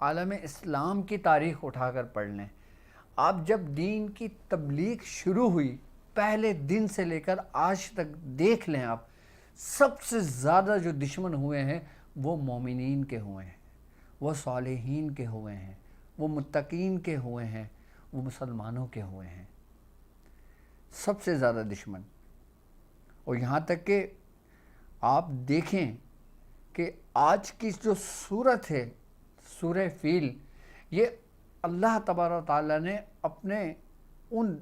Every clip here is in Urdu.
عالم اسلام کی تاریخ اٹھا کر پڑھ لیں، آپ جب دین کی تبلیغ شروع ہوئی پہلے دن سے لے کر آج تک دیکھ لیں آپ، سب سے زیادہ جو دشمن ہوئے ہیں وہ مومنین کے ہوئے ہیں، وہ صالحین کے ہوئے ہیں، وہ متقین کے ہوئے ہیں، وہ مسلمانوں کے ہوئے ہیں، سب سے زیادہ دشمن۔ اور یہاں تک کہ آپ دیکھیں کہ آج کی جو صورت ہے سورہ فیل، یہ اللہ تبارک و تعالیٰ نے اپنے ان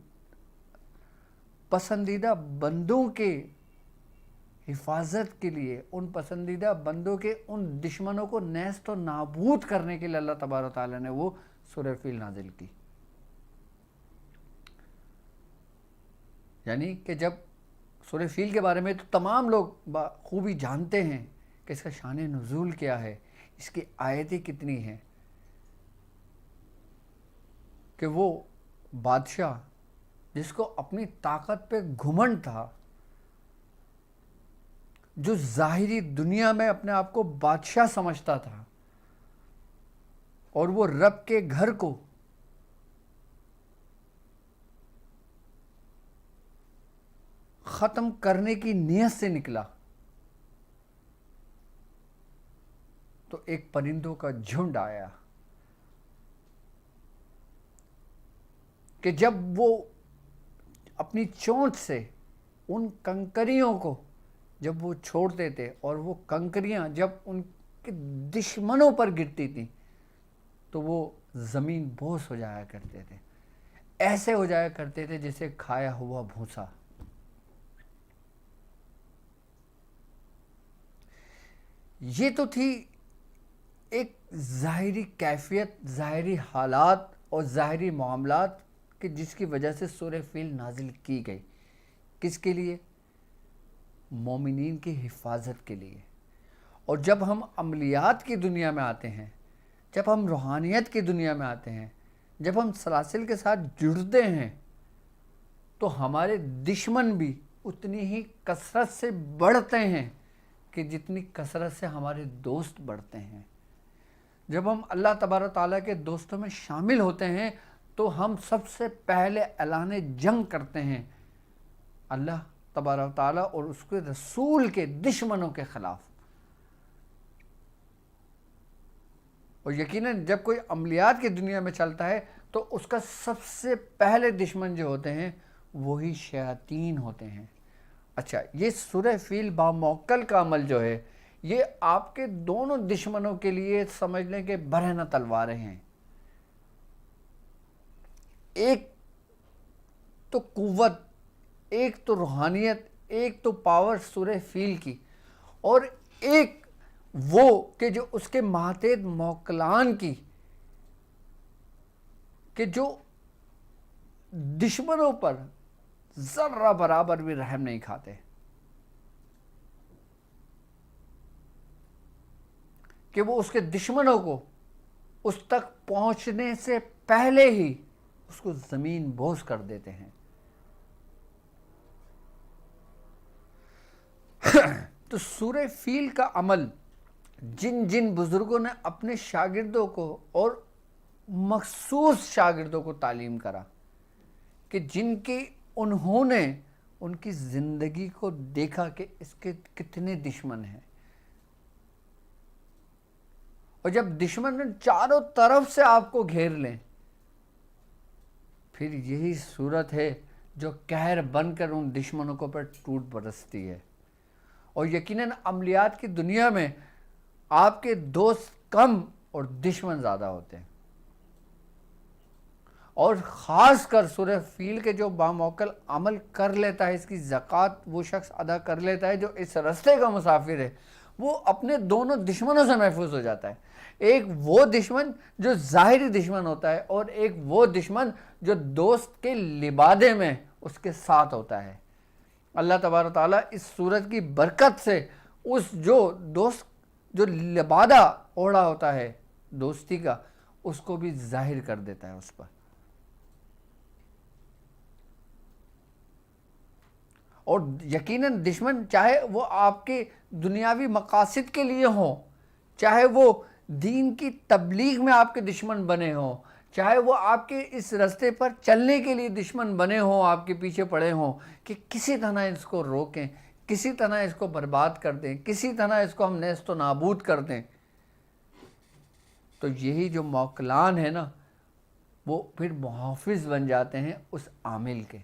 پسندیدہ بندوں کے حفاظت کے لیے، ان پسندیدہ بندوں کے ان دشمنوں کو نیست و نابود کرنے کے لیے اللہ تبارک و تعالیٰ نے وہ سورہ فیل نازل کی۔ یعنی کہ جب سورہ فیل کے بارے میں تو تمام لوگ خوبی جانتے ہیں کہ اس کا شان نزول کیا ہے، اس کی آیتیں کتنی ہیں، کہ وہ بادشاہ جس کو اپنی طاقت پہ گھمنڈ تھا، جو ظاہری دنیا میں اپنے آپ کو بادشاہ سمجھتا تھا، اور وہ رب کے گھر کو ختم کرنے کی نیت سے نکلا، تو ایک پرندوں کا جھنڈ آیا کہ جب وہ اپنی چونچ سے ان کنکریوں کو جب وہ چھوڑتے تھے، اور وہ کنکریاں جب ان کے دشمنوں پر گرتی تھیں تو وہ زمین بوس ہو جایا کرتے تھے، ایسے ہو جایا کرتے تھے جیسے کھایا ہوا بھوسا۔ یہ تو تھی ایک ظاہری کیفیت، ظاہری حالات اور ظاہری معاملات کہ جس کی وجہ سے سورہ فیل نازل کی گئی۔ کس کے لیے؟ مومنین کی حفاظت کے لیے۔ اور جب ہم عملیات کی دنیا میں آتے ہیں، جب ہم روحانیت کی دنیا میں آتے ہیں، جب ہم سلاسل کے ساتھ جڑتے ہیں، تو ہمارے دشمن بھی اتنی ہی کثرت سے بڑھتے ہیں کہ جتنی کثرت سے ہمارے دوست بڑھتے ہیں۔ جب ہم اللہ تبارک و تعالیٰ کے دوستوں میں شامل ہوتے ہیں تو ہم سب سے پہلے اعلان جنگ کرتے ہیں اللہ تبارک و تعالیٰ اور اس کے رسول کے دشمنوں کے خلاف۔ اور یقیناً جب کوئی عملیات کی دنیا میں چلتا ہے تو اس کا سب سے پہلے دشمن جو ہوتے ہیں وہی شیاطین ہوتے ہیں۔ اچھا، یہ سورہ فیل باموکل کا عمل جو ہے، یہ آپ کے دونوں دشمنوں کے لیے سمجھ لیں کہ برہنہ تلواریں ہیں۔ ایک تو قوت، ایک تو روحانیت، ایک تو پاور سورہ فیل کی، اور ایک وہ کہ جو اس کے ماتحت موکلان کی، کہ جو دشمنوں پر ذرہ برابر بھی رحم نہیں کھاتے۔ کہ وہ اس کے دشمنوں کو اس تک پہنچنے سے پہلے ہی اس کو زمین بوس کر دیتے ہیں۔ تو سورہ فیل کا عمل جن جن بزرگوں نے اپنے شاگردوں کو اور مخصوص شاگردوں کو تعلیم کرا، کہ جن کی انہوں نے ان کی زندگی کو دیکھا کہ اس کے کتنے دشمن ہیں، اور جب دشمن چاروں طرف سے آپ کو گھیر لیں، پھر یہی صورت ہے جو قہر بن کر ان دشمنوں کو پر ٹوٹ برستی ہے۔ اور یقیناً عملیات کی دنیا میں آپ کے دوست کم اور دشمن زیادہ ہوتے ہیں، اور خاص کر سورہ فیل کے جو باموکل عمل کر لیتا ہے، اس کی زکوٰۃ وہ شخص ادا کر لیتا ہے جو اس رستے کا مسافر ہے، وہ اپنے دونوں دشمنوں سے محفوظ ہو جاتا ہے۔ ایک وہ دشمن جو ظاہری دشمن ہوتا ہے، اور ایک وہ دشمن جو دوست کے لبادے میں اس کے ساتھ ہوتا ہے۔ اللہ تبارک تعالیٰ اس صورت کی برکت سے اس جو دوست جو لبادہ اوڑھا ہوتا ہے دوستی کا، اس کو بھی ظاہر کر دیتا ہے اس پر۔ اور یقیناً دشمن چاہے وہ آپ کے دنیاوی مقاصد کے لیے ہوں، چاہے وہ دین کی تبلیغ میں آپ کے دشمن بنے ہوں، چاہے وہ آپ کے اس راستے پر چلنے کے لیے دشمن بنے ہوں، آپ کے پیچھے پڑے ہوں کہ کسی طرح اس کو روکیں، کسی طرح اس کو برباد کر دیں، کسی طرح اس کو ہم نیست و نابود کر دیں، تو یہی جو موکلان ہے نا، وہ پھر محافظ بن جاتے ہیں اس عامل کے،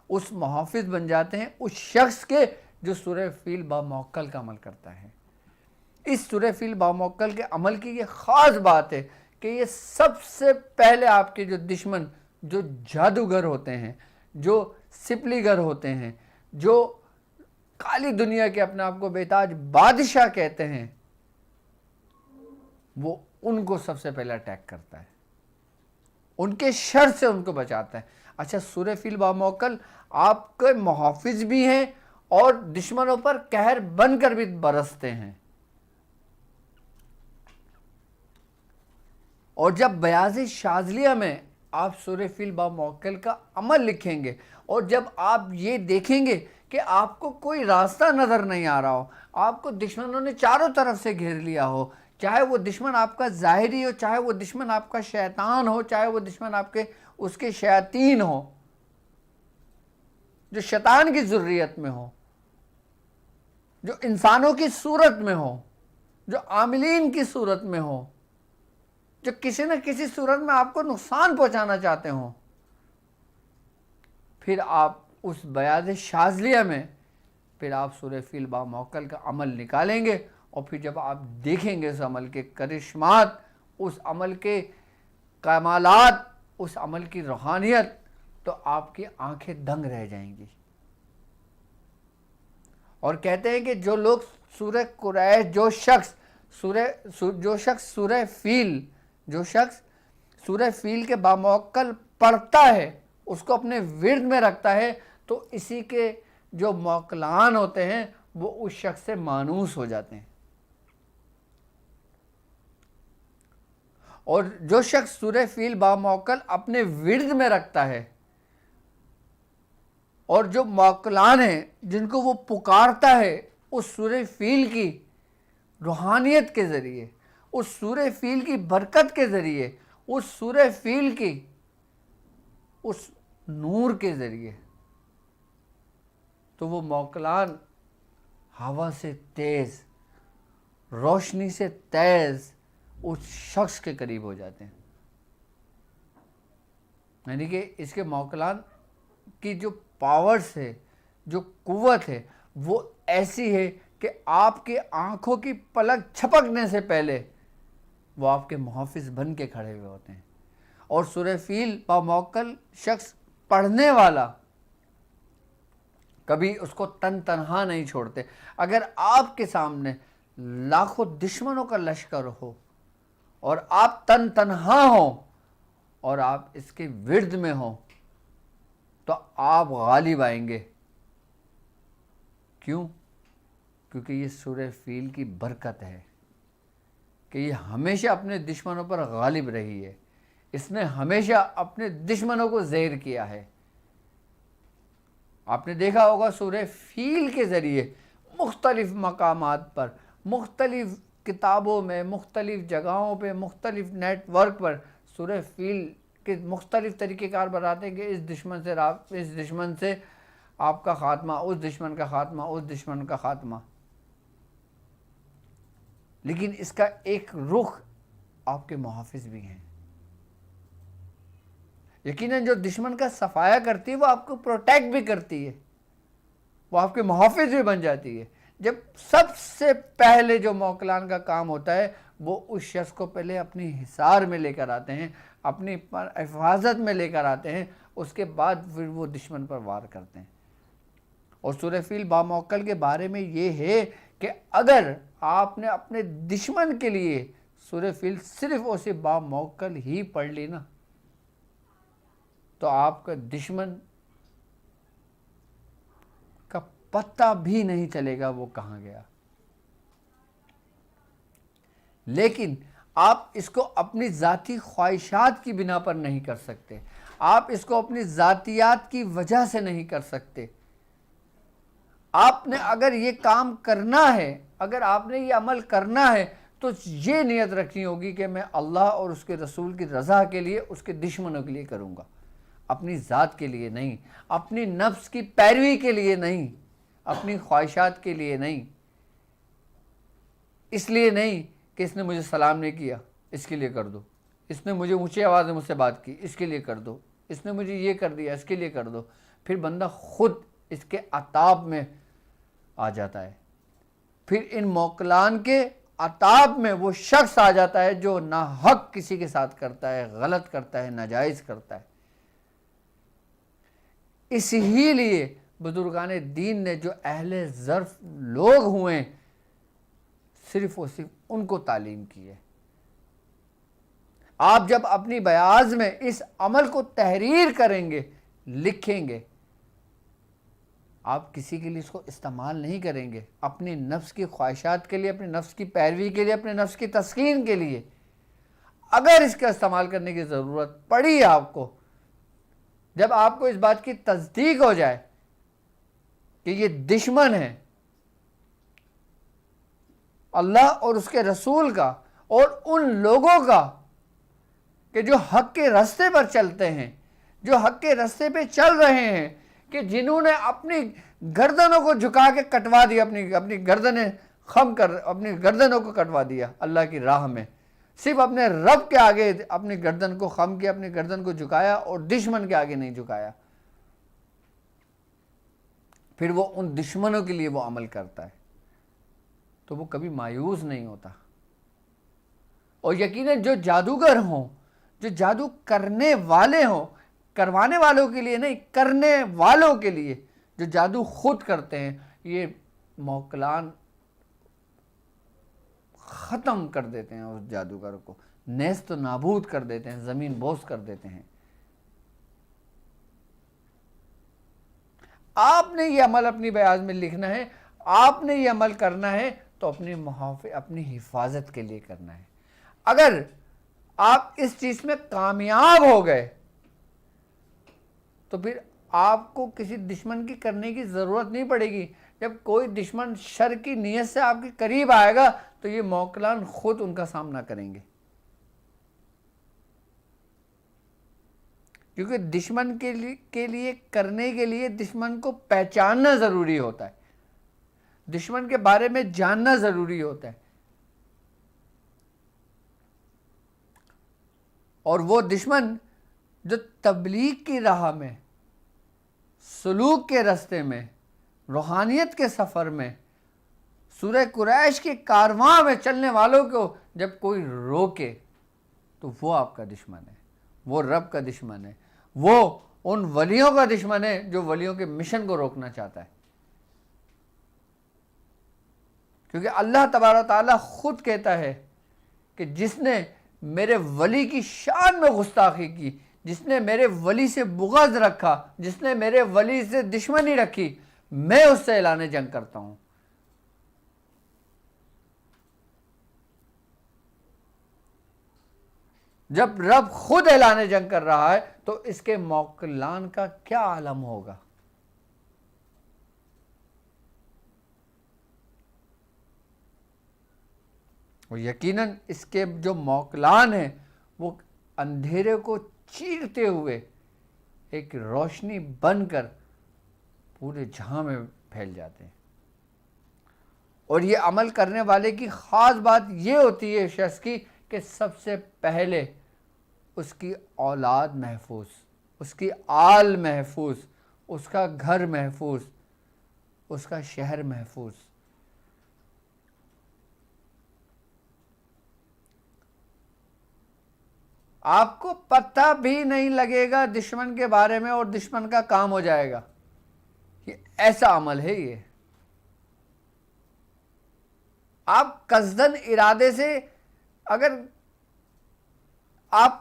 اس محافظ بن جاتے ہیں اس شخص کے جو سورہ فیل با موکل کا عمل کرتا ہے۔ اس سورہ فیل با موکل کے عمل کی یہ خاص بات ہے کہ یہ سب سے پہلے آپ کے جو دشمن، جو جادوگر ہوتے ہیں، جو سپلیگر ہوتے ہیں، جو کالی دنیا کے اپنے آپ کو بیتاج بادشاہ کہتے ہیں، وہ ان کو سب سے پہلے اٹیک کرتا ہے، ان کے شر سے ان کو بچاتا ہے۔ اچھا، سورہ فیل با موکل آپ کے محافظ بھی ہیں اور دشمنوں پر قہر بن کر بھی برستے ہیں۔ اور جب بیاض شاذلیہ میں آپ سورہ فیل با موکل کا عمل لکھیں گے اور جب آپ یہ دیکھیں گے کہ آپ کو کوئی راستہ نظر نہیں آ رہا ہو، آپ کو دشمنوں نے چاروں طرف سے گھیر لیا ہو، چاہے وہ دشمن آپ کا ظاہری ہو، چاہے وہ دشمن آپ کا شیطان ہو، چاہے وہ دشمن آپ کے اس کے شیاطین ہو جو شیطان کی ذریت میں ہو، جو انسانوں کی صورت میں ہو، جو عاملین کی صورت میں ہو، جو کسی نہ کسی صورت میں آپ کو نقصان پہنچانا چاہتے ہوں، پھر آپ اس بیاض شاذلیہ میں پھر آپ سورہ فیل با موکل کا عمل نکالیں گے، اور پھر جب آپ دیکھیں گے اس عمل کے کرشمات، اس عمل کے کمالات، اس عمل کی روحانیت، تو آپ کی آنکھیں دنگ رہ جائیں گی۔ اور کہتے ہیں کہ جو لوگ سورہ قریش، جو شخص سورہ فیل کے باموکل پڑھتا ہے، اس کو اپنے ورد میں رکھتا ہے، تو اسی کے جو موکلان ہوتے ہیں وہ اس شخص سے مانوس ہو جاتے ہیں۔ اور جو شخص سورہ فیل باموکل اپنے ورد میں رکھتا ہے اور جو موکلان ہیں جن کو وہ پکارتا ہے اس سورہ فیل کی روحانیت کے ذریعے، اس سورہ فیل کی برکت کے ذریعے، اس سورہ فیل کی اس نور کے ذریعے، تو وہ موکلان ہوا سے تیز، روشنی سے تیز اس شخص کے قریب ہو جاتے ہیں۔ یعنی کہ اس کے موکلان کی جو پاورز ہے، جو قوت ہے، وہ ایسی ہے کہ آپ کے آنکھوں کی پلک چھپکنے سے پہلے وہ آپ کے محافظ بن کے کھڑے ہوئے ہوتے ہیں۔ اور سورہ فیل با موکل شخص پڑھنے والا کبھی اس کو تنہا نہیں چھوڑتے۔ اگر آپ کے سامنے لاکھوں دشمنوں کا لشکر ہو اور آپ تنہا ہوں اور آپ اس کے ورد میں ہوں، تو آپ غالب آئیں گے۔ کیوں؟ کیونکہ یہ سورہ فیل کی برکت ہے کہ یہ ہمیشہ اپنے دشمنوں پر غالب رہی ہے، اس نے ہمیشہ اپنے دشمنوں کو زیر کیا ہے۔ آپ نے دیکھا ہوگا سورہ فیل کے ذریعے مختلف مقامات پر، مختلف کتابوں میں، مختلف جگہوں پہ، مختلف نیٹ ورک پر سورہ فیل کے مختلف طریقہ کار بتاتے ہیں کہ اس دشمن سے آپ کا خاتمہ، اس دشمن کا خاتمہ، اس دشمن کا خاتمہ۔ لیکن اس کا ایک رخ آپ کے محافظ بھی ہیں۔ یقیناً جو دشمن کا صفایا کرتی ہے وہ آپ کو پروٹیکٹ بھی کرتی ہے، وہ آپ کے محافظ بھی بن جاتی ہے۔ جب سب سے پہلے جو موکلان کا کام ہوتا ہے وہ اس شخص کو پہلے اپنی حصار میں لے کر آتے ہیں، اپنی حفاظت میں لے کر آتے ہیں، اس کے بعد پھر وہ دشمن پر وار کرتے ہیں۔ اور سورہ فیل با موکل کے بارے میں یہ ہے کہ اگر آپ نے اپنے دشمن کے لیے سورہ فیل صرف اسے با موکل ہی پڑھ لی نا، تو آپ کا دشمن کا پتہ بھی نہیں چلے گا وہ کہاں گیا۔ لیکن آپ اس کو اپنی ذاتی خواہشات کی بنا پر نہیں کر سکتے، آپ اس کو اپنی ذاتیات کی وجہ سے نہیں کر سکتے۔ آپ نے اگر یہ کام کرنا ہے، اگر آپ نے یہ عمل کرنا ہے، تو یہ نیت رکھنی ہوگی کہ میں اللہ اور اس کے رسول کی رضا کے لیے اس کے دشمنوں کے لیے کروں گا، اپنی ذات کے لیے نہیں، اپنی نفس کی پیروی کے لیے نہیں، اپنی خواہشات کے لیے نہیں، اس لیے نہیں کہ اس نے مجھے سلام نہیں کیا اس کے لیے کر دو، اس نے مجھے اونچی آواز میں مجھ سے بات کی اس کے لیے کر دو، اس نے مجھے یہ کر دیا اس کے لیے کر دو۔ پھر بندہ خود اس کے عتاب میں آ جاتا ہے، پھر ان موکلان کے عتاب میں وہ شخص آ جاتا ہے جو ناحق کسی کے ساتھ کرتا ہے، غلط کرتا ہے، ناجائز کرتا ہے۔ اس ہی لیے بزرگان دین نے جو اہل ظرف لوگ ہوئے صرف اور صرف ان کو تعلیم کی ہے۔ آپ جب اپنی بیاض میں اس عمل کو تحریر کریں گے، لکھیں گے، آپ کسی کے لیے اس کو استعمال نہیں کریں گے، اپنی نفس کی خواہشات کے لیے، اپنے نفس کی پیروی کے لیے، اپنے نفس کی تسکین کے لیے۔ اگر اس کا استعمال کرنے کی ضرورت پڑی آپ کو، جب آپ کو اس بات کی تصدیق ہو جائے کہ یہ دشمن ہے اللہ اور اس کے رسول کا اور ان لوگوں کا کہ جو حق کے راستے پر چلتے ہیں، جو حق کے راستے پہ چل رہے ہیں، کہ جنہوں نے اپنی گردنوں کو جھکا کے کٹوا دیا، اپنی گردنیں خم کر اپنی گردنوں کو کٹوا دیا اللہ کی راہ میں، صرف اپنے رب کے آگے اپنی گردن کو خم کیا، اپنی گردن کو جھکایا اور دشمن کے آگے نہیں جھکایا، پھر وہ ان دشمنوں کے لیے وہ عمل کرتا ہے تو وہ کبھی مایوس نہیں ہوتا۔ اور یقیناً جو جادوگر ہوں، جو جادو کرنے والے ہوں، کروانے والوں کے لیے نہیں، کرنے والوں کے لیے، جو جادو خود کرتے ہیں، یہ موکلان ختم کر دیتے ہیں اس جادوگر کو، نیست و نابود کر دیتے ہیں، زمین بوس کر دیتے ہیں۔ آپ نے یہ عمل اپنی بیاض میں لکھنا ہے، آپ نے یہ عمل کرنا ہے تو اپنی حفاظت کے لیے کرنا ہے۔ اگر آپ اس چیز میں کامیاب ہو گئے تو پھر آپ کو کسی دشمن کی کرنے کی ضرورت نہیں پڑے گی۔ جب کوئی دشمن شر کی نیت سے آپ کے قریب آئے گا تو یہ موکلان خود ان کا سامنا کریں گے، کیونکہ دشمن کے لیے کرنے کے لیے دشمن کو پہچاننا ضروری ہوتا ہے، دشمن کے بارے میں جاننا ضروری ہوتا ہے، اور وہ دشمن جو تبلیغ کی راہ میں، سلوک کے راستے میں، روحانیت کے سفر میں، سورہ قریش کے کارواں میں چلنے والوں کو جب کوئی روکے تو وہ آپ کا دشمن ہے، وہ رب کا دشمن ہے، وہ ان ولیوں کا دشمن ہے جو ولیوں کے مشن کو روکنا چاہتا ہے۔ کیونکہ اللہ تبارک تعالیٰ خود کہتا ہے کہ جس نے میرے ولی کی شان میں گستاخی کی، جس نے میرے ولی سے بغض رکھا، جس نے میرے ولی سے دشمنی رکھی، میں اس سے اعلان جنگ کرتا ہوں۔ جب رب خود اعلان جنگ کر رہا ہے تو اس کے موکلان کا کیا عالم ہوگا؟ اور یقیناً اس کے جو موکلان ہیں وہ اندھیرے کو چیرتے ہوئے ایک روشنی بن کر پورے جہاں میں پھیل جاتے ہیں۔ اور یہ عمل کرنے والے کی خاص بات یہ ہوتی ہے شخص کی کہ سب سے پہلے اس کی اولاد محفوظ، اس کی آل محفوظ، اس کا گھر محفوظ، اس کا شہر محفوظ۔ آپ کو پتہ بھی نہیں لگے گا دشمن کے بارے میں اور دشمن کا کام ہو جائے گا۔ یہ ایسا عمل ہے یہ۔ آپ قصدن ارادے سے اگر آپ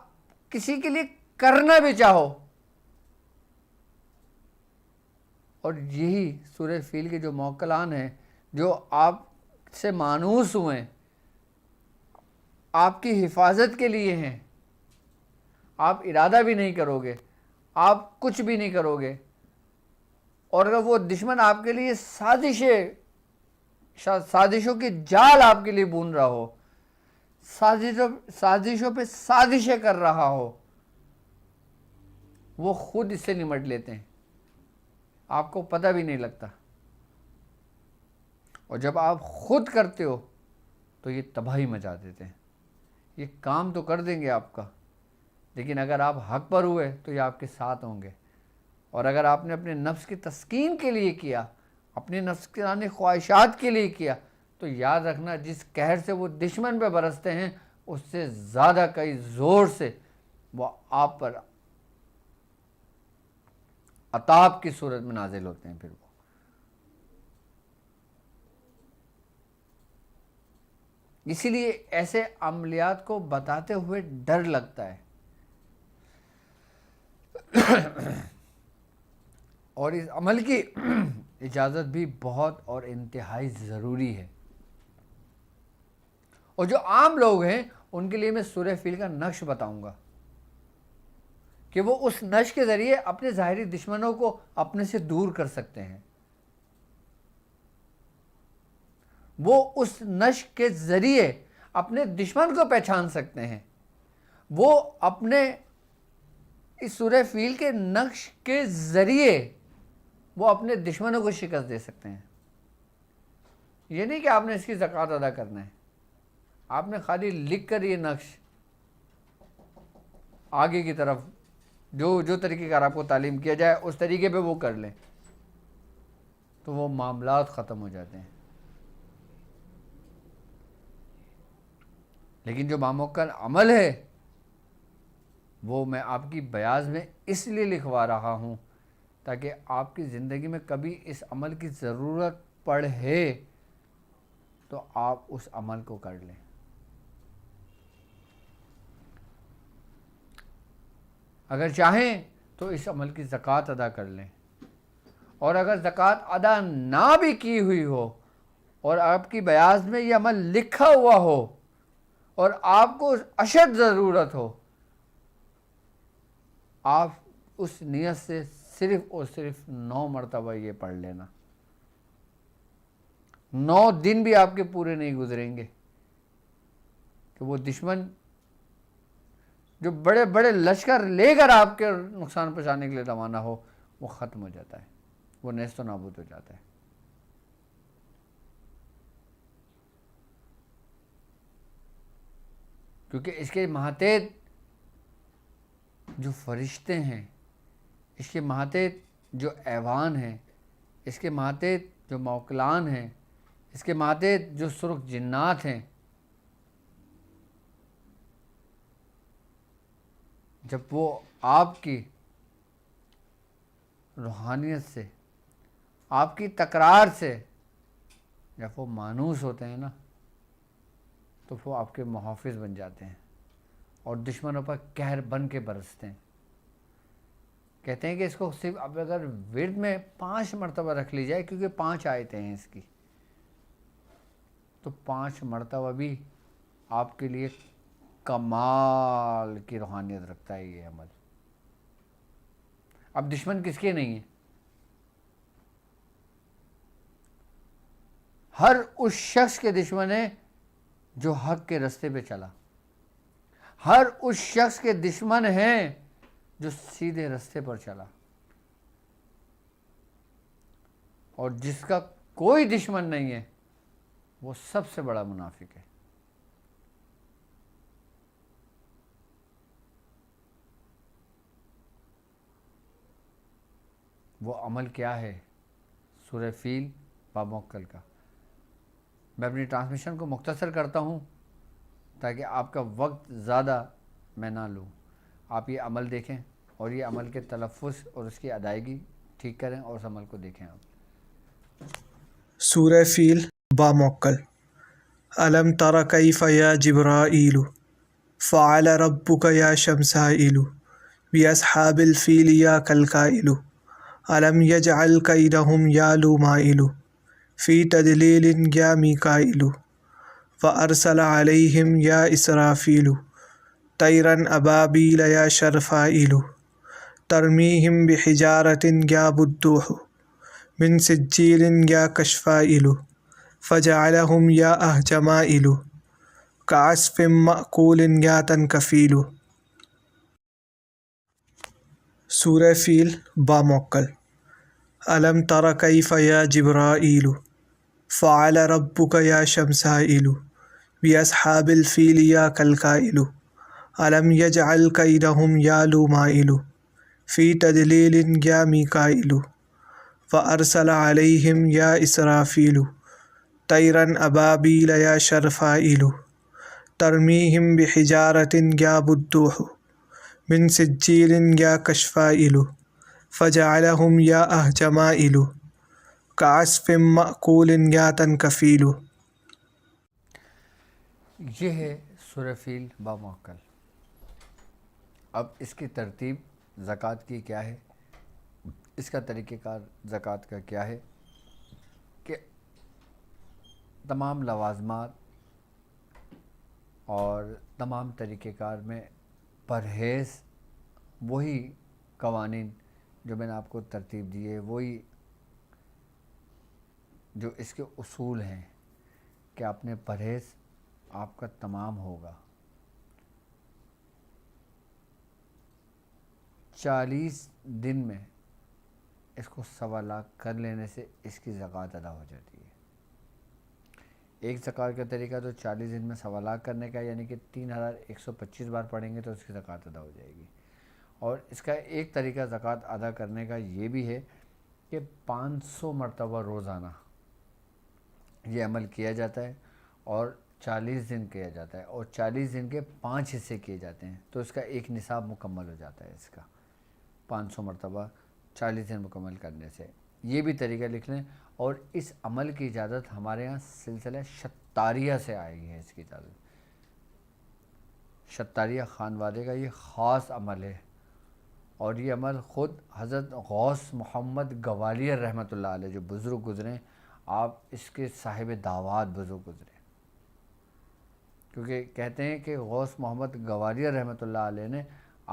کسی کے لیے کرنا بھی چاہو، اور یہی سورہ فیل کے جو موکلان ہیں جو آپ سے مانوس ہوئے، آپ کی حفاظت کے لیے ہیں، آپ ارادہ بھی نہیں کرو گے، آپ کچھ بھی نہیں کرو گے، اور اگر وہ دشمن آپ کے لیے سازشوں کی جال آپ کے لیے بون رہا ہو، سازشوں پہ سازشیں کر رہا ہو، وہ خود اس سے نمٹ لیتے ہیں، آپ کو پتہ بھی نہیں لگتا۔ اور جب آپ خود کرتے ہو تو یہ تباہی مچا دیتے ہیں۔ یہ کام تو کر دیں گے آپ کا، لیکن اگر آپ حق پر ہوئے تو یہ آپ کے ساتھ ہوں گے۔ اور اگر آپ نے اپنے نفس کی تسکین کے لیے کیا، اپنے نفسانی خواہشات کے لیے کیا، تو یاد رکھنا جس قہر سے وہ دشمن پہ برستے ہیں اس سے زیادہ کئی زور سے وہ آپ پر عطاب کی صورت میں نازل ہوتے ہیں۔ پھر وہ اسی لیے ایسے عملیات کو بتاتے ہوئے ڈر لگتا ہے، اور اس عمل کی اجازت بھی بہت اور انتہائی ضروری ہے۔ اور جو عام لوگ ہیں ان کے لیے میں سورہ فیل کا نقش بتاؤں گا کہ وہ اس نقش کے ذریعے اپنے ظاہری دشمنوں کو اپنے سے دور کر سکتے ہیں۔ وہ اس نقش کے ذریعے اپنے دشمن کو پہچان سکتے ہیں۔ وہ اپنے اس سورہ فیل کے نقش کے ذریعے وہ اپنے دشمنوں کو شکست دے سکتے ہیں۔ یہ نہیں کہ آپ نے اس کی زکوٰۃ ادا کرنا ہے، آپ نے خالی لکھ کر یہ نقش آگے کی طرف جو طریقے کار آپ کو تعلیم کیا جائے اس طریقے پہ وہ کر لیں تو وہ معاملات ختم ہو جاتے ہیں۔ لیکن جو باموکل عمل ہے وہ میں آپ کی بیاض میں اس لیے لکھوا رہا ہوں تاکہ آپ کی زندگی میں کبھی اس عمل کی ضرورت پڑے تو آپ اس عمل کو کر لیں۔ اگر چاہیں تو اس عمل کی زکوٰۃ ادا کر لیں، اور اگر زکوٰۃ ادا نہ بھی کی ہوئی ہو اور آپ کی بیاض میں یہ عمل لکھا ہوا ہو اور آپ کو اشد ضرورت ہو، آپ اس نیت سے صرف اور صرف 9 مرتبہ یہ پڑھ لینا۔ 9 دن بھی آپ کے پورے نہیں گزریں گے کہ وہ دشمن جو بڑے بڑے لشکر لے کر آپ کے نقصان پہنچانے کے لیے روانہ ہو وہ ختم ہو جاتا ہے، وہ نیست و نابود ہو جاتا ہے۔ کیونکہ اس کے ماتحت جو فرشتے ہیں، اس کے ماتحت جو ایوان ہیں، اس کے ماتحت جو موکلان ہیں، اس کے ماتحت جو سرخ جنات ہیں، جب وہ آپ کی روحانیت سے، آپ کی تکرار سے جب وہ مانوس ہوتے ہیں نا تو وہ آپ کے محافظ بن جاتے ہیں اور دشمنوں پر قہر بن کے برستے ہیں۔ کہتے ہیں کہ اس کو صرف اب اگر ورد میں 5 مرتبہ رکھ لی جائے، کیونکہ 5 آیتیں ہیں اس کی، تو 5 مرتبہ بھی آپ کے لیے کمال کی روحانیت رکھتا ہے یہ عمل۔ اب دشمن کس کے نہیں ہیں؟ ہر اس شخص کے دشمن ہے جو حق کے رستے پہ چلا، ہر اس شخص کے دشمن ہیں جو سیدھے رستے پر چلا، اور جس کا کوئی دشمن نہیں ہے وہ سب سے بڑا منافق ہے۔ وہ عمل کیا ہے؟ سورہ فیل باموکل کا۔ میں اپنی ٹرانسمیشن کو مختصر کرتا ہوں تاکہ آپ کا وقت زیادہ میں نہ لوں۔ آپ یہ عمل دیکھیں اور یہ عمل کے تلفظ اور اس کی ادائیگی ٹھیک کریں اور اس عمل کو دیکھیں آپ۔ سورہ فیل باموکل۔ علم تر کیف یا جبرائیل فعل ربک یا شمسائیل باصحاب الفیل یا کلکائیل علم یجعل کیدہم یا لومائیل فی تدلیل یا میکائیل فارسل علیہم یا اسرافیل طیرا ابابیل یا شرفائیل ترمیہم بحجارۃ یا بدوح من سجیل یا کشفائیل فجعلہم یا اہجمائیل كعصف مأكول ياتا كفيل. سورہ فیل با موکل. علم تر کیف یا جبرائیل فعل ربک یا شمسائل باصحاب الفیل یا کلکائل علم یجعل کیدہم یا لومائل فی تدلیل یا میکائل فارسل علیہم یا اسرافیل طیرا ابابیل یا شرفائل ترمیہم بحجارۃ یا بدوح من سجیل یا کشفائل فجعلہم یا اہجمائل کعصف مأکول یاتا کفیل. یہ ہے سورہ فیل با موکل. اب اس کی ترتیب زکوٰۃ کی کیا ہے، اس کا طریقہ کار زکوٰۃ کا کیا ہے کہ تمام لوازمات اور تمام طریقہ کار میں پرہیز، وہی قوانین جو میں نے آپ کو ترتیب دی ہے، وہی جو اس کے اصول ہیں کہ آپ نے پرہیز آپ کا تمام ہوگا. 40 دن میں اس کو 1.25 لاکھ کر لینے سے اس کی زکوٰۃ ادا ہو جاتی ہے. ایک زکوٰۃ کا طریقہ تو 40 دن میں 1.25 لاکھ کرنے کا، یعنی کہ 3125 بار پڑھیں گے تو اس کی زکوٰۃ ادا ہو جائے گی. اور اس کا ایک طریقہ زکوٰۃ ادا کرنے کا یہ بھی ہے کہ 500 مرتبہ روزانہ یہ عمل کیا جاتا ہے اور 40 دن کیا جاتا ہے، اور 40 دن کے 5 حصے کیے جاتے ہیں تو اس کا ایک نصاب مکمل ہو جاتا ہے. اس کا 500 مرتبہ 40 دن مکمل کرنے سے یہ بھی طریقہ لکھ لیں. اور اس عمل کی اجازت ہمارے ہاں سلسلہ شتاریہ سے آئی ہے. اس کی اجازت شتاریہ خانوادے کا یہ خاص عمل ہے، اور یہ عمل خود حضرت غوث محمد گوالیار رحمۃ اللہ علیہ جو بزرگ گزرے، آپ اس کے صاحب دعوات بزرگ گزرے، کیونکہ کہتے ہیں کہ غوث محمد گوالیار رحمۃ اللہ علیہ نے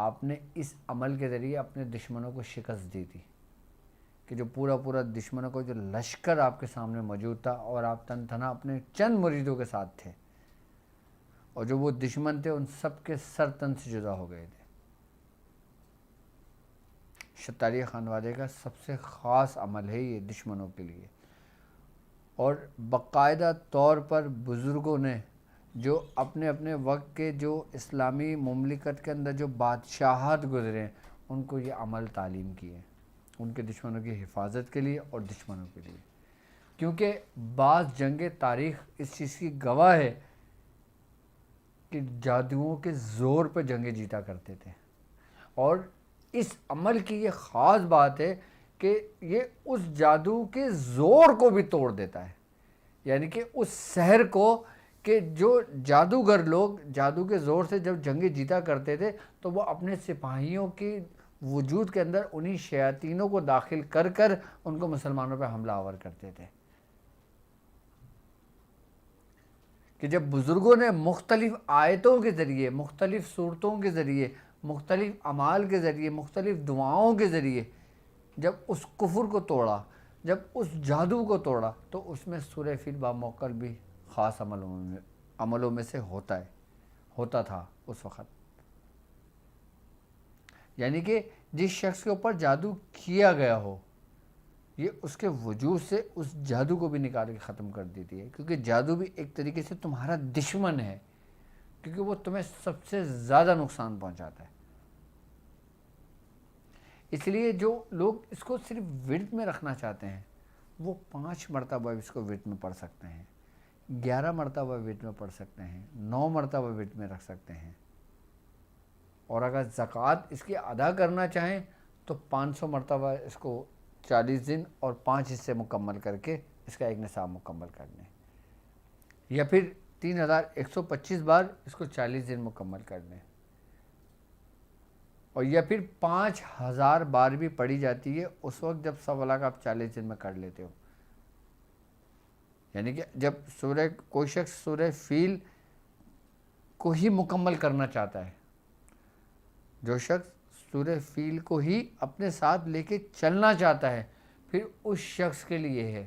آپ نے اس عمل کے ذریعے اپنے دشمنوں کو شکست دی تھی، کہ جو پورا دشمنوں کو جو لشکر آپ کے سامنے موجود تھا اور آپ تن تنہا اپنے چند مریدوں کے ساتھ تھے، اور جو وہ دشمن تھے ان سب کے سر تن سے جدا ہو گئے تھے. شتاریہ خانوادے کا سب سے خاص عمل ہے یہ دشمنوں کے لیے. اور باقاعدہ طور پر بزرگوں نے جو اپنے اپنے وقت کے جو اسلامی مملکت کے اندر جو بادشاہات گزرے ہیں ان کو یہ عمل تعلیم کیے، ان کے دشمنوں کی حفاظت کے لیے اور دشمنوں کے لیے. کیونکہ بعض جنگ تاریخ اس چیز کی گواہ ہے کہ جادوؤں کے زور پہ جنگیں جیتا کرتے تھے. اور اس عمل کی یہ خاص بات ہے کہ یہ اس جادو کے زور کو بھی توڑ دیتا ہے، یعنی کہ اس سحر کو، کہ جو جادوگر لوگ جادو کے زور سے جب جنگیں جیتا کرتے تھے تو وہ اپنے سپاہیوں کی وجود کے اندر انہی شیاطینوں کو داخل کر کر ان کو مسلمانوں پہ حملہ آور کرتے تھے. کہ جب بزرگوں نے مختلف آیتوں کے ذریعے، مختلف صورتوں کے ذریعے، مختلف اعمال کے ذریعے، مختلف دعاؤں کے ذریعے جب اس کفر کو توڑا، جب اس جادو کو توڑا، تو اس میں سورہ فیل با موکل بھی خاص عملوں میں سے ہوتا تھا اس وقت. یعنی کہ جس شخص کے اوپر جادو کیا گیا ہو، یہ اس کے وجود سے اس جادو کو بھی نکال کے ختم کر دیتی ہے، کیونکہ جادو بھی ایک طریقے سے تمہارا دشمن ہے، کیونکہ وہ تمہیں سب سے زیادہ نقصان پہنچاتا ہے. اس لیے جو لوگ اس کو صرف ورد میں رکھنا چاہتے ہیں وہ 5 مرتبہ اس کو ورد میں پڑھ سکتے ہیں، 11 مرتبہ ورد میں پڑھ سکتے ہیں، 9 مرتبہ ورد میں رکھ سکتے ہیں. اور اگر زکوٰۃ اس کی ادا کرنا چاہیں تو 500 مرتبہ اس کو 40 دن اور 5 حصے مکمل کر کے اس کا ایک نصاب مکمل کر لیں، یا پھر 3125 بار اس کو 40 دن مکمل کر لیں، اور یا پھر 5000 بار بھی پڑھی جاتی ہے اس وقت جب 1.25 لاکھ آپ 40 دن میں کر لیتے ہو. یعنی کہ جب کوئی شخص سورہ فیل کو ہی مکمل کرنا چاہتا ہے، جو شخص سورہ فیل کو ہی اپنے ساتھ لے کے چلنا چاہتا ہے، پھر اس شخص کے لیے ہے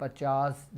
50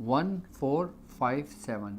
1457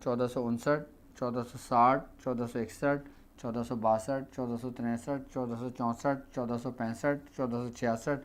1459, 1460, 1461, 1462, 1463, 1464, 1465, 1466,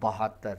72।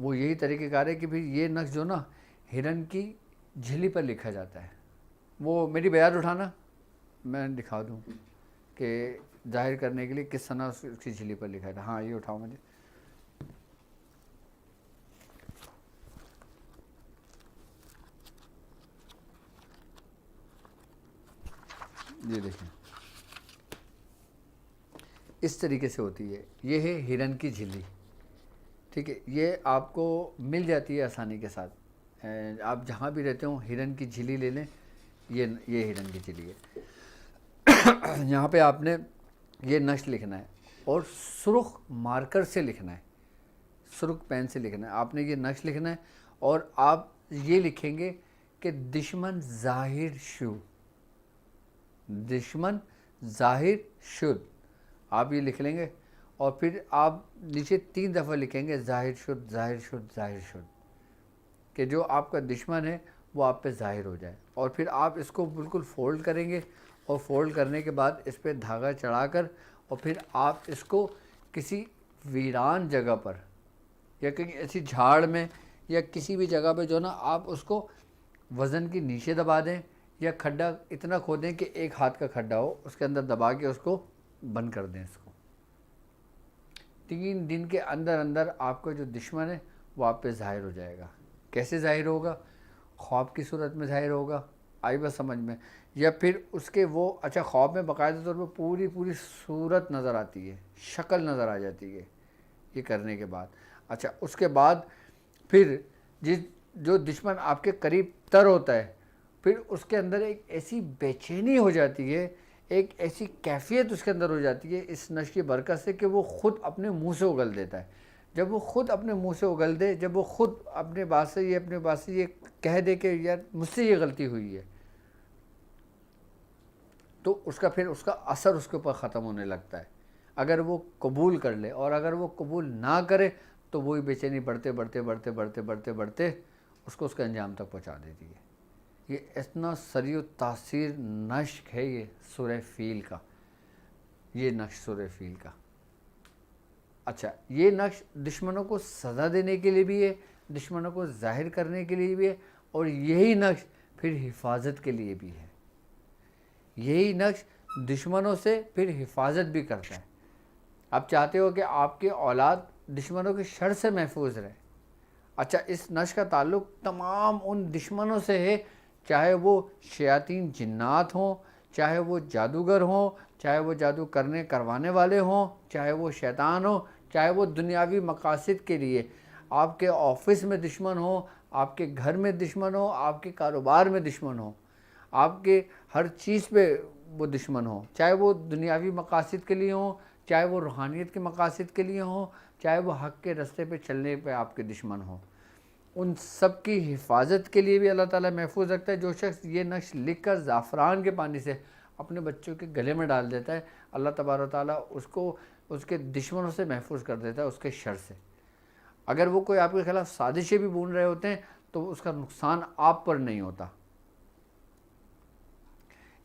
وہ یہی طریقہ کار ہے کہ بھئی یہ نقش جو نا ہرن کی جھلی پر لکھا جاتا ہے. وہ میری بیعت اٹھانا، میں دکھا دوں کہ ظاہر کرنے کے لیے کس طرح اس کی جھلی پر لکھا تھا. ہاں یہ اٹھاؤ مجھے. یہ دیکھیں اس طریقے سے ہوتی ہے. یہ ہے ہرن کی جھلی. ٹھیک ہے، یہ آپ کو مل جاتی ہے آسانی کے ساتھ. آپ جہاں بھی رہتے ہوں ہرن کی جھلی لے لیں. یہ ہرن کی جھلی ہے. یہاں پہ آپ نے یہ نقش لکھنا ہے اور سرخ مارکر سے لکھنا ہے، سرخ پین سے لکھنا ہے. آپ نے یہ نقش لکھنا ہے اور آپ یہ لکھیں گے کہ دشمن ظاہر شو، دشمن ظاہر شد. آپ یہ لکھ لیں گے اور پھر آپ نیچے 3 دفعہ لکھیں گے ظاہر شد ظاہر شد ظاہر شد، کہ جو آپ کا دشمن ہے وہ آپ پہ ظاہر ہو جائے. اور پھر آپ اس کو بالکل فولڈ کریں گے اور فولڈ کرنے کے بعد اس پہ دھاگا چڑھا کر اور پھر آپ اس کو کسی ویران جگہ پر یا کہیں ایسی جھاڑ میں یا کسی بھی جگہ پہ جو نا آپ اس کو وزن کے نیچے دبا دیں یا کھڈا اتنا کھودیں کہ 1 ہاتھ کا کھڈا ہو، اس کے اندر دبا کے اس کو بند کر دیں. اس کو 3 دن کے اندر اندر آپ کا جو دشمن ہے وہ آپ پہ ظاہر ہو جائے گا. کیسے ظاہر ہوگا؟ خواب کی صورت میں ظاہر ہوگا. آئی بس سمجھ میں؟ یا پھر اس کے وہ اچھا خواب میں باقاعدہ طور پہ پوری صورت نظر آتی ہے، شکل نظر آ جاتی ہے یہ کرنے کے بعد. اچھا اس کے بعد پھر جو دشمن آپ کے قریب تر ہوتا ہے پھر اس کے اندر ایک ایسی بے چینی ہو جاتی ہے، ایک ایسی کیفیت اس کے اندر ہو جاتی ہے اس نقش کی برکت سے کہ وہ خود اپنے منہ سے اگل دیتا ہے. جب وہ خود اپنے منہ سے اگل دے، جب وہ خود اپنے بات سے یہ کہہ دے کہ یار مجھ سے یہ غلطی ہوئی ہے، تو اس کا پھر اس کا اثر اس کے اوپر ختم ہونے لگتا ہے. اگر وہ قبول کر لے اور اگر وہ قبول نہ کرے تو وہی بے چینی بڑھتے بڑھتے بڑھتے بڑھتے بڑھتے بڑھتے اس کو اس کے انجام تک پہنچا دیتی ہے. یہ اتنا سریع و تاثیر نشق ہے یہ سورہ فیل کا، یہ نقش سورہ فیل کا. اچھا یہ نقش دشمنوں کو سزا دینے کے لیے بھی ہے، دشمنوں کو ظاہر کرنے کے لیے بھی ہے، اور یہی نقش پھر حفاظت کے لیے بھی ہے. یہی نقش دشمنوں سے پھر حفاظت بھی کرتا ہے. آپ چاہتے ہو کہ آپ کی اولاد دشمنوں کے شر سے محفوظ رہے. اچھا اس نقش کا تعلق تمام ان دشمنوں سے ہے، چاہے وہ شیاطین جنات ہوں، چاہے وہ جادوگر ہوں، چاہے وہ جادو کروانے والے ہوں، چاہے وہ شیطان ہوں، چاہے وہ دنیاوی مقاصد کے لیے آپ کے آفس میں دشمن ہوں، آپ کے گھر میں دشمن ہوں، آپ کے کاروبار میں دشمن ہوں، آپ کے ہر چیز پہ وہ دشمن ہوں، چاہے وہ دنیاوی مقاصد کے لیے ہوں، چاہے وہ روحانیت کے مقاصد کے لیے ہوں، چاہے وہ حق کے رستے پہ چلنے پہ آپ کے دشمن ہوں، ان سب کی حفاظت کے لیے بھی اللہ تعالیٰ محفوظ رکھتا ہے. جو شخص یہ نقش لکھ کر زعفران کے پانی سے اپنے بچوں کے گلے میں ڈال دیتا ہے، اللہ تبارک و تعالیٰ اس کو اس کے دشمنوں سے محفوظ کر دیتا ہے، اس کے شر سے. اگر وہ کوئی آپ کے خلاف سازشیں بھی بون رہے ہوتے ہیں تو اس کا نقصان آپ پر نہیں ہوتا.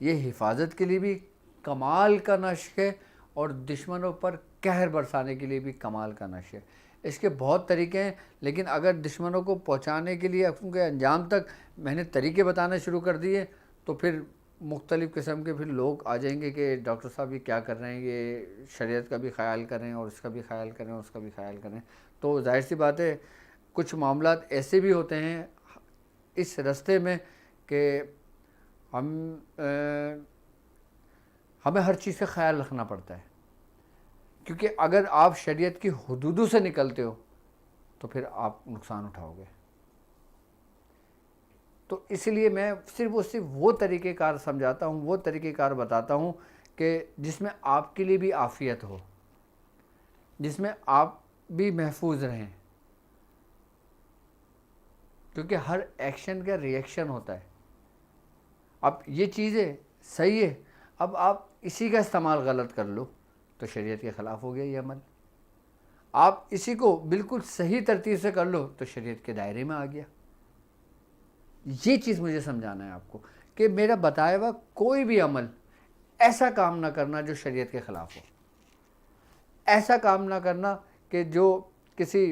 یہ حفاظت کے لیے بھی کمال کا نقش ہے اور دشمنوں پر قہر برسانے کے لیے بھی کمال کا نقش ہے. اس کے بہت طریقے ہیں، لیکن اگر دشمنوں کو پہنچانے کے لیے ان کے انجام تک میں نے طریقے بتانا شروع کر دیے تو پھر مختلف قسم کے پھر لوگ آ جائیں گے کہ ڈاکٹر صاحب یہ کیا کر رہے ہیں، یہ شریعت کا بھی خیال کریں اور اس کا بھی خیال کریں اور اس کا بھی خیال کریں. تو ظاہر سی بات ہے کچھ معاملات ایسے بھی ہوتے ہیں اس رستے میں کہ ہمیں ہر چیز کا خیال رکھنا پڑتا ہے، کیونکہ اگر آپ شریعت کی حدودوں سے نکلتے ہو تو پھر آپ نقصان اٹھاؤ گے. تو اس لیے میں صرف وہ طریقہ کار سمجھاتا ہوں، وہ طریقہ کار بتاتا ہوں کہ جس میں آپ کے لیے بھی عافیت ہو، جس میں آپ بھی محفوظ رہیں، کیونکہ ہر ایکشن کا ری ایکشن ہوتا ہے. اب یہ چیزیں صحیح ہے، اب آپ اسی کا استعمال غلط کر لو تو شریعت کے خلاف ہو گیا یہ عمل. آپ اسی کو بالکل صحیح ترتیب سے کر لو تو شریعت کے دائرے میں آ گیا. یہ چیز مجھے سمجھانا ہے آپ کو کہ میرا بتایا ہوا کوئی بھی عمل ایسا کام نہ کرنا جو شریعت کے خلاف ہو، ایسا کام نہ کرنا کہ جو کسی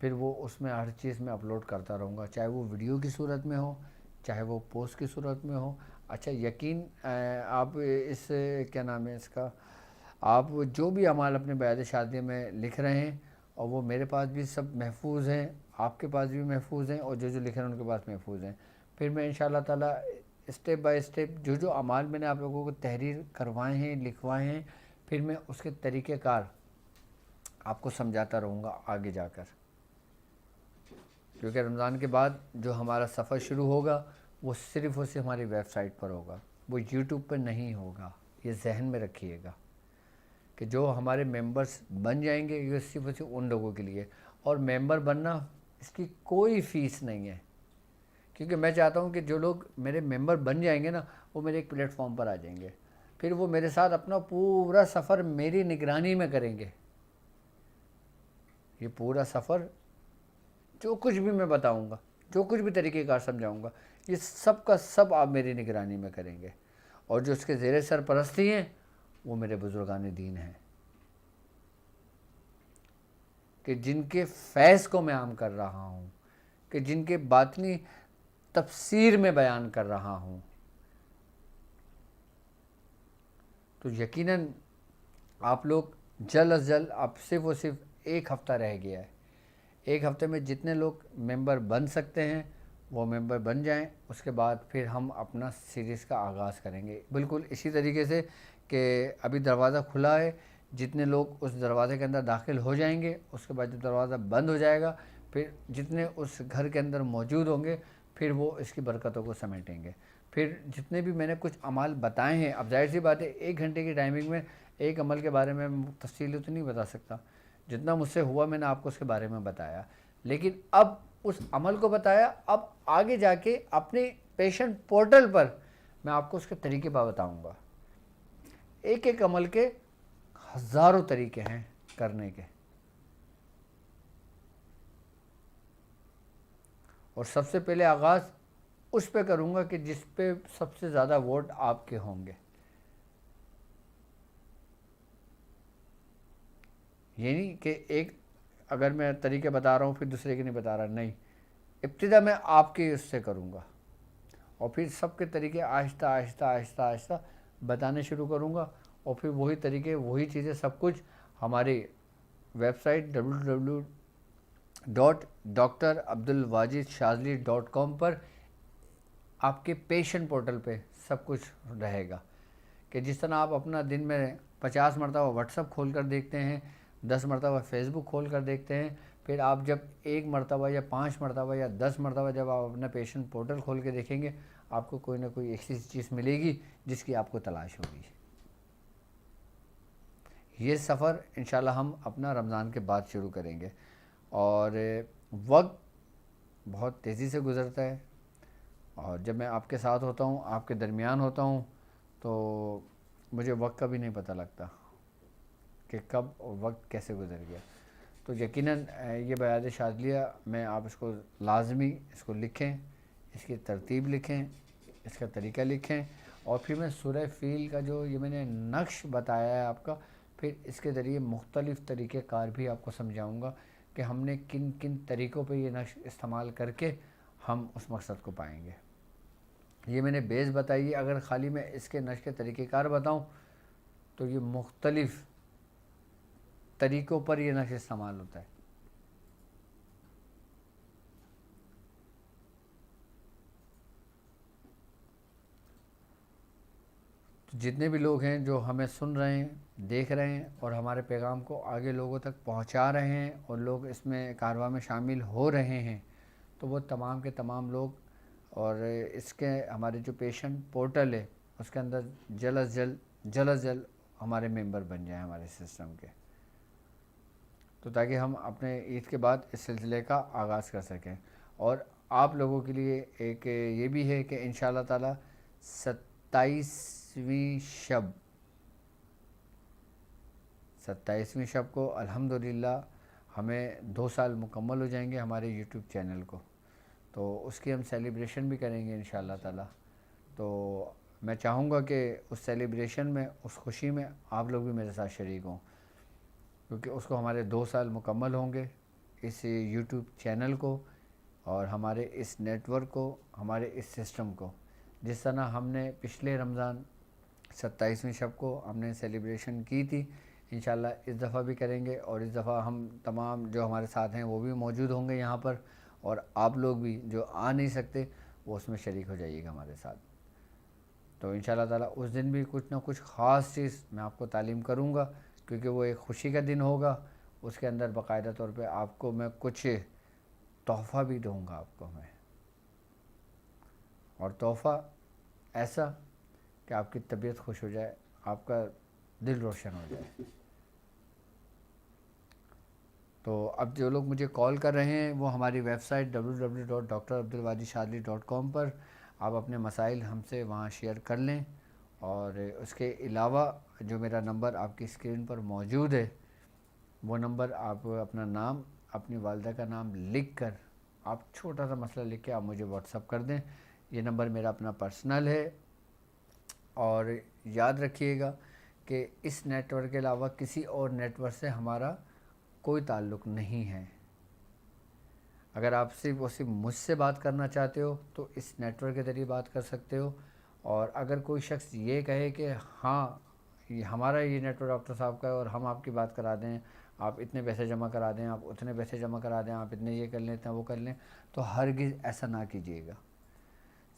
پھر وہ اس میں ہر چیز میں اپلوڈ کرتا رہوں گا، چاہے وہ ویڈیو کی صورت میں ہو، چاہے وہ پوسٹ کی صورت میں ہو۔ اچھا یقین آپ اس کیا نام ہے اس کا، آپ جو بھی اعمال اپنے بیعت شادی میں لکھ رہے ہیں، اور وہ میرے پاس بھی سب محفوظ ہیں، آپ کے پاس بھی محفوظ ہیں، اور جو جو لکھ رہے ہیں ان کے پاس محفوظ ہیں۔ پھر میں انشاءاللہ تعالیٰ اسٹیپ بائی اسٹیپ جو جو اعمال میں نے آپ لوگوں کو تحریر کروائے ہیں، لکھوائے ہیں، پھر میں اس کے طریقہ کار آپ کو سمجھاتا رہوں گا آگے جا کر، کیونکہ رمضان کے بعد جو ہمارا سفر شروع ہوگا وہ صرف اور صرف ہماری ویب سائٹ پر ہوگا، وہ یوٹیوب پر نہیں ہوگا۔ یہ ذہن میں رکھیے گا کہ جو ہمارے ممبرز بن جائیں گے یہ صرف اور صرف ان لوگوں کے لیے، اور ممبر بننا اس کی کوئی فیس نہیں ہے، کیونکہ میں چاہتا ہوں کہ جو لوگ میرے ممبر بن جائیں گے نا وہ میرے ایک پلیٹ فارم پر آ جائیں گے، پھر وہ میرے ساتھ اپنا پورا سفر میری نگرانی میں کریں گے۔ یہ پورا سفر جو کچھ بھی میں بتاؤں گا، جو کچھ بھی طریقہ کار سمجھاؤں گا، یہ سب کا سب آپ میری نگرانی میں کریں گے، اور جو اس کے زیر سرپرستی ہیں وہ میرے بزرگان دین ہیں، کہ جن کے فیض کو میں عام کر رہا ہوں، کہ جن کے باطنی تفسیر میں بیان کر رہا ہوں۔ تو یقیناً آپ لوگ جلد از جلد، آپ صرف اور صرف ایک ہفتہ رہ گیا ہے، ایک ہفتے میں جتنے لوگ ممبر بن سکتے ہیں وہ ممبر بن جائیں، اس کے بعد پھر ہم اپنا سیریز کا آغاز کریں گے، بالکل اسی طریقے سے کہ ابھی دروازہ کھلا ہے، جتنے لوگ اس دروازے کے اندر داخل ہو جائیں گے، اس کے بعد جب دروازہ بند ہو جائے گا پھر جتنے اس گھر کے اندر موجود ہوں گے پھر وہ اس کی برکتوں کو سمیٹیں گے۔ پھر جتنے بھی میں نے کچھ عمال بتائے ہیں، اب ظاہر سی بات ہے 1 گھنٹے کی ٹائمنگ میں ایک عمل کے بارے میں تفصیل تو نہیں بتا سکتا، جتنا مجھ سے ہوا میں نے آپ کو اس کے بارے میں بتایا، لیکن اب اس عمل کو بتایا، اب آگے جا کے اپنے پیشنٹ پورٹل پر میں آپ کو اس کے طریقے بتاؤں گا۔ ایک ایک عمل کے ہزاروں طریقے ہیں کرنے کے، اور سب سے پہلے آغاز اس پہ کروں گا کہ جس پہ سب سے زیادہ ووٹ آپ کے ہوں گے، یعنی کہ ایک اگر میں طریقے بتا رہا ہوں پھر دوسرے کے نہیں بتا رہا، نہیں، ابتدا میں آپ کے اس سے کروں گا، اور پھر سب کے طریقے آہستہ آہستہ آہستہ آہستہ بتانے شروع کروں گا، اور پھر وہی طریقے وہی چیزیں سب کچھ ہماری ویب سائٹ www.drabdulwajidshazli.com پر آپ کے پیشنٹ پورٹل پہ سب کچھ رہے گا، کہ جس طرح آپ اپنا دن میں 50 مرتبہ واٹس ایپ کھول کر دیکھتے ہیں، 10 مرتبہ فیس بک کھول کر دیکھتے ہیں، پھر آپ جب 1 مرتبہ یا 5 مرتبہ یا 10 مرتبہ جب آپ اپنا پیشنٹ پورٹل کھول کے دیکھیں گے آپ کو کوئی نہ کوئی ایسی چیز ملے گی جس کی آپ کو تلاش ہوگی۔ یہ سفر انشاءاللہ ہم اپنا رمضان کے بعد شروع کریں گے، اور وقت بہت تیزی سے گزرتا ہے، اور جب میں آپ کے ساتھ ہوتا ہوں، آپ کے درمیان ہوتا ہوں، تو مجھے وقت کا بھی نہیں پتہ لگتا کہ کب اور وقت کیسے گزر گیا۔ تو یقیناً یہ بیعت شاذلیہ میں آپ اس کو لازمی اس کو لکھیں، اس کی ترتیب لکھیں، اس کا طریقہ لکھیں، اور پھر میں سورہ فیل کا جو یہ میں نے نقش بتایا ہے آپ کا، پھر اس کے ذریعے مختلف طریقہ کار بھی آپ کو سمجھاؤں گا کہ ہم نے کن کن طریقوں پہ یہ نقش استعمال کر کے ہم اس مقصد کو پائیں گے۔ یہ میں نے بیس بتائی ہے، اگر خالی میں اس کے نقش کے طریقہ کار بتاؤں تو یہ مختلف طریقوں پر یہ نقش استعمال ہوتا ہے۔ تو جتنے بھی لوگ ہیں جو ہمیں سن رہے ہیں، دیکھ رہے ہیں، اور ہمارے پیغام کو آگے لوگوں تک پہنچا رہے ہیں، اور لوگ اس میں کارروائی میں شامل ہو رہے ہیں، تو وہ تمام کے تمام لوگ، اور اس کے ہمارے جو پیشنٹ پورٹل ہے اس کے اندر جلد از جلد ہمارے ممبر بن جائیں ہمارے سسٹم کے، تو تاکہ ہم اپنے عید کے بعد اس سلسلے کا آغاز کر سکیں۔ اور آپ لوگوں کے لیے ایک یہ بھی ہے کہ انشاءاللہ تعالی 27ویں شب کو الحمدللہ ہمیں 2 سال مکمل ہو جائیں گے ہمارے یوٹیوب چینل کو، تو اس کی ہم سیلیبریشن بھی کریں گے انشاءاللہ تعالی۔ تو میں چاہوں گا کہ اس سیلیبریشن میں، اس خوشی میں آپ لوگ بھی میرے ساتھ شریک ہوں، کیونکہ اس کو ہمارے 2 سال مکمل ہوں گے اس یوٹیوب چینل کو اور ہمارے اس نیٹ ورک کو، ہمارے اس سسٹم کو. جس طرح ہم نے پچھلے رمضان 27ویں شب کو ہم نے سیلیبریشن کی تھی، انشاءاللہ اس دفعہ بھی کریں گے. اور اس دفعہ ہم تمام جو ہمارے ساتھ ہیں وہ بھی موجود ہوں گے یہاں پر، اور آپ لوگ بھی جو آ نہیں سکتے وہ اس میں شریک ہو جائیے گا ہمارے ساتھ. تو انشاءاللہ تعالیٰ اس دن بھی کچھ نہ کچھ خاص چیز میں آپ کو تعلیم کروں گا، کیونکہ وہ ایک خوشی کا دن ہوگا. اس کے اندر باقاعدہ طور پہ آپ کو میں کچھ تحفہ بھی دوں گا آپ کو میں، اور تحفہ ایسا کہ آپ کی طبیعت خوش ہو جائے، آپ کا دل روشن ہو جائے. تو اب جو لوگ مجھے کال کر رہے ہیں وہ ہماری ویب سائٹ www.drabdulwadisadli.com پر آپ اپنے مسائل ہم سے وہاں شیئر کر لیں. اور اس کے علاوہ جو میرا نمبر آپ کی اسکرین پر موجود ہے، وہ نمبر آپ اپنا نام، اپنی والدہ کا نام لکھ کر، آپ چھوٹا سا مسئلہ لکھ کے آپ مجھے واٹس اپ کر دیں. یہ نمبر میرا اپنا پرسنل ہے. اور یاد رکھیے گا کہ اس نیٹ ورک کے علاوہ کسی اور نیٹ ورک سے ہمارا کوئی تعلق نہیں ہے. اگر آپ صرف اور صرف مجھ سے بات کرنا چاہتے ہو تو اس نیٹ ورک کے ذریعے بات کر سکتے ہو. اور اگر کوئی شخص یہ کہے کہ ہاں یہ ہمارا یہ نیٹ ورک ڈاکٹر صاحب کا ہے اور ہم آپ کی بات کرا دیں، آپ اتنے پیسے جمع کرا دیں، آپ اتنے پیسے جمع کرا دیں، آپ اتنے یہ کر لیں، اتنا وہ کر لیں، تو ہرگز ایسا نہ کیجیے گا.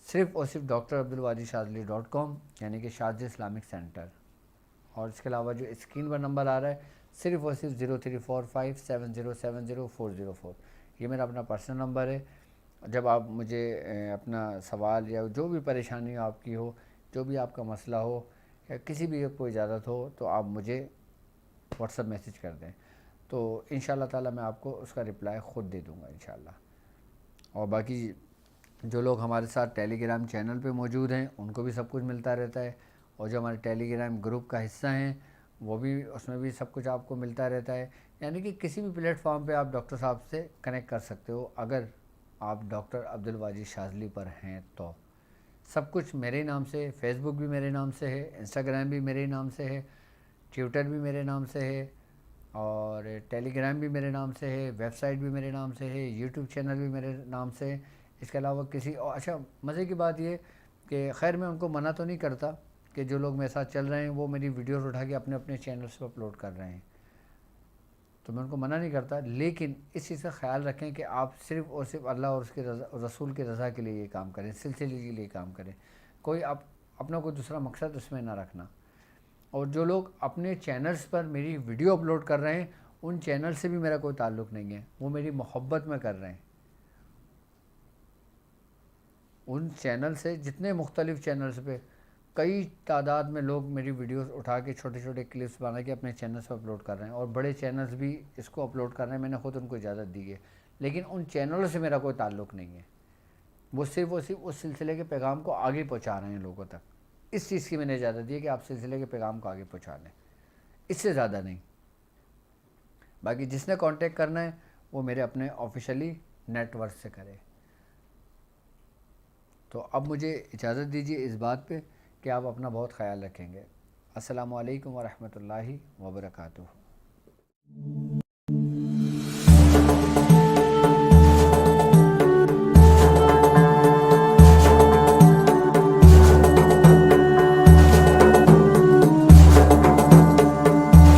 صرف اور صرف drabdulwadishadli.com یعنی کہ شارجہ اسلامک سینٹر. اور اس کے علاوہ جو اسکرین پر نمبر آ رہا ہے صرف اور صرف 034570700404، یہ میرا اپنا پرسنل نمبر ہے. جب آپ مجھے اپنا سوال یا جو بھی پریشانی آپ کی ہو، جو بھی آپ کا مسئلہ ہو، یا کسی بھی کو اجازت ہو، تو آپ مجھے واٹس ایپ میسج کر دیں. تو انشاءاللہ تعالیٰ میں آپ کو اس کا رپلائی خود دے دوں گا انشاءاللہ. اور باقی جو لوگ ہمارے ساتھ ٹیلی گرام چینل پہ موجود ہیں ان کو بھی سب کچھ ملتا رہتا ہے. اور جو ہمارے ٹیلی گرام گروپ کا حصہ ہیں وہ بھی، اس میں بھی سب کچھ آپ کو ملتا رہتا ہے. یعنی کہ کسی بھی پلیٹ فارم پہ آپ ڈاکٹر صاحب سے کنیکٹ کر سکتے ہو اگر آپ ڈاکٹر عبدالواجد شاذلی پر ہیں تو. سب کچھ میرے نام سے، فیس بک بھی میرے نام سے ہے، انسٹاگرام بھی میرے نام سے ہے، ٹویٹر بھی میرے نام سے ہے، اور ٹیلی گرام بھی میرے نام سے ہے، ویب سائٹ بھی میرے نام سے ہے، یوٹیوب چینل بھی میرے نام سے ہے. اس کے علاوہ کسی اور اچھا مزے کی بات یہ کہ خیر میں ان کو منع تو نہیں کرتا کہ جو لوگ میرے ساتھ چل رہے ہیں وہ میری ویڈیوز اٹھا کے اپنے اپنے چینلز پہ اپلوڈ کر رہے ہیں، تو میں ان کو منع نہیں کرتا. لیکن اس چیز کا خیال رکھیں کہ آپ صرف اور صرف اللہ اور اس کے رسول کی رضا کے لیے یہ کام کریں، سلسلے کے لیے کام کریں. کوئی اپنا کوئی دوسرا مقصد اس میں نہ رکھنا. اور جو لوگ اپنے چینلز پر میری ویڈیو اپلوڈ کر رہے ہیں ان چینل سے بھی میرا کوئی تعلق نہیں ہے، وہ میری محبت میں کر رہے ہیں. ان چینل سے، جتنے مختلف چینلز پہ کئی تعداد میں لوگ میری ویڈیوز اٹھا کے چھوٹے چھوٹے کلپس بنا کے اپنے چینلز پہ اپلوڈ کر رہے ہیں، اور بڑے چینلز بھی اس کو اپلوڈ کر رہے ہیں. میں نے خود ان کو اجازت دی ہے، لیکن ان چینلوں سے میرا کوئی تعلق نہیں ہے. وہ صرف اس سلسلے کے پیغام کو آگے پہنچا رہے ہیں لوگوں تک. اس چیز کی میں نے اجازت دی ہے کہ آپ سلسلے کے پیغام کو آگے پہنچا لیں، اس سے زیادہ نہیں. باقی جس نے کانٹیکٹ کرنا ہے وہ میرے اپنے آفیشلی نیٹ ورک سے کرے. تو اب مجھے اجازت دیجیے اس بات پہ کہ آپ اپنا بہت خیال رکھیں گے. السلام علیکم ورحمۃ اللہ وبرکاتہ.